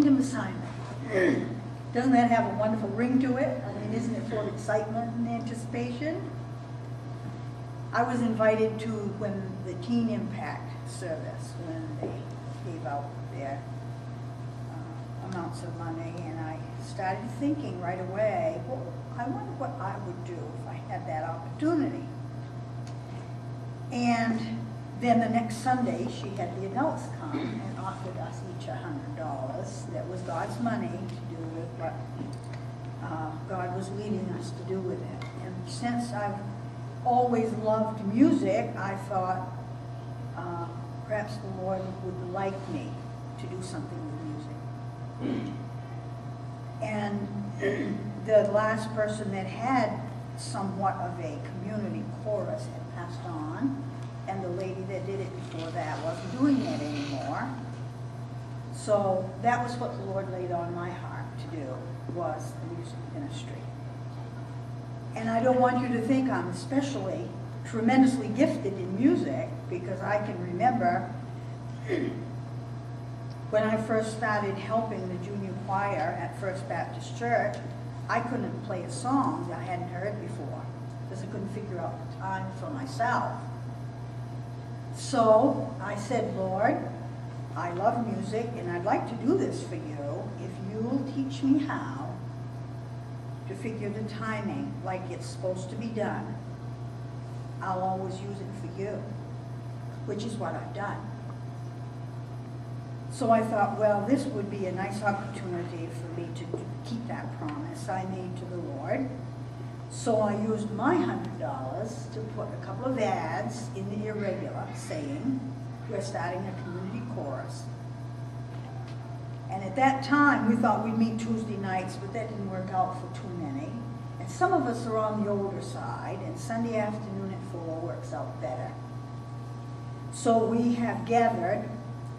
Kingdom assignment. Doesn't that have a wonderful ring to it? I mean, isn't it full of excitement and anticipation? I was invited to when the Teen Impact service, when they gave out their amounts of money, and I started thinking right away, well, I wonder what I would do if I had that opportunity. And then the next Sunday, she had the adults come and offered us each $100. That was God's money to do with what God was leading us to do with it. And since I've always loved music, I thought perhaps the Lord would like me to do something with music. And the last person that had somewhat of a community chorus had passed on, and the lady that did it before that wasn't doing it anymore. So that was what the Lord laid on my heart to do, was the music ministry. And I don't want you to think I'm especially tremendously gifted in music, because I can remember when I first started helping the junior choir at First Baptist Church, I couldn't play a song that I hadn't heard before, because I couldn't figure out the time for myself. So I said, Lord, I love music and I'd like to do this for you if you'll teach me how to figure the timing like it's supposed to be done. I'll always use it for you, which is what I've done. So I thought, well, this would be a nice opportunity for me to keep that promise I made to the Lord. So I used my $100 to put a couple of ads in the Irregular saying, we're starting a community chorus. And at that time, we thought we'd meet Tuesday nights, but that didn't work out for too many. And some of us are on the older side, and Sunday afternoon at 4 works out better. So we have gathered.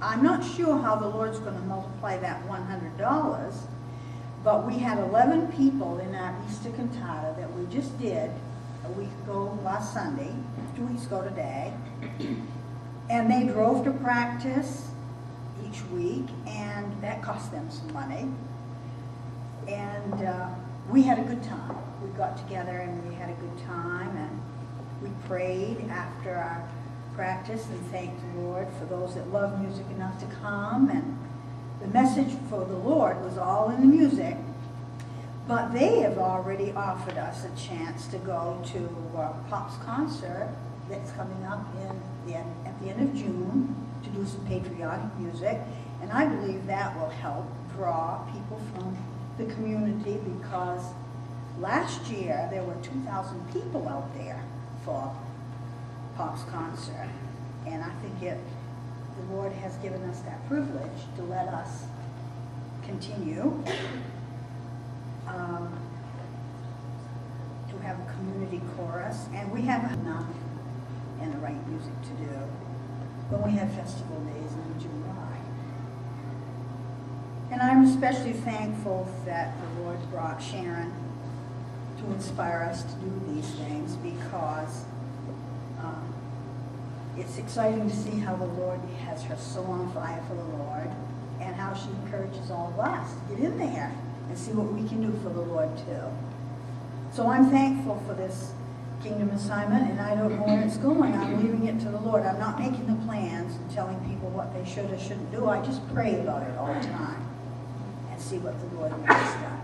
I'm not sure how the Lord's going to multiply that $100, but we had 11 people in our Easter cantata that we just did a week ago last Sunday, 2 weeks ago today, and they drove to practice each week, and that cost them some money. And we had a good time. We got together and we had a good time, and we prayed after our practice and thanked the Lord for those that love music enough to come. And the message for the Lord was all in the music, but they have already offered us a chance to go to Pop's concert that's coming up at the end of June to do some patriotic music, and I believe that will help draw people from the community, because last year there were 2,000 people out there for Pop's concert, and I think the Lord has given us that privilege to let us continue to have a community chorus, and we have enough and the right music to do when we have festival days in July. And I'm especially thankful that the Lord brought Sharon to inspire us to do these things, because it's exciting to see how the Lord has her so on fire for the Lord, and how she encourages all of us to get in there and see what we can do for the Lord too. So I'm thankful for this kingdom assignment, and I don't know where it's going. I'm leaving it to the Lord. I'm not making the plans and telling people what they should or shouldn't do. I just pray about it all the time and see what the Lord wants done.